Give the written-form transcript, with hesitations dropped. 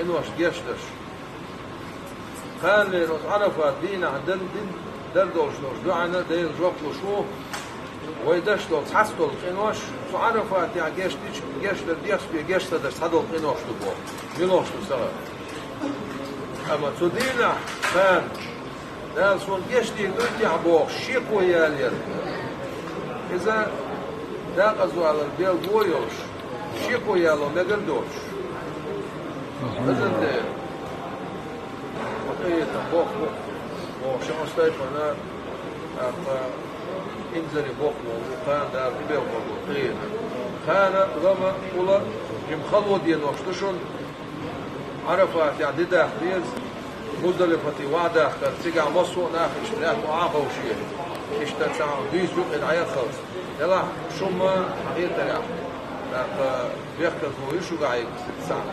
إنوش جيشتش كان لنوس عرفات دين عدن دين دردوش نوش دعنا دين جوكلو شو ويدشتو تحسكل إنوش سو عرفات يا جيشتر ديخش بي جيشتر دش تحدل إنوش تبو مينوش تسرع أما تدينا كان نال سون جيشتي نرجع بوخ شيكو يالير إذا داقزوا على البيل بويوش شيكو يالو مقردوش إذن ده وقيتا بوخ شمس تايفنا انزلي بوخ وكان دار بيل وقيتا كان غما ولا جمخلو دين وقتشون عرفات يعني داخليز مزدلفة وعدة ترجع مصر ناخذ اشتراك وعاقة وشيء اشتراك بيسوق العيال خلص يلا شو ما غير ترى بيحكي هو يشو قاعد ساعة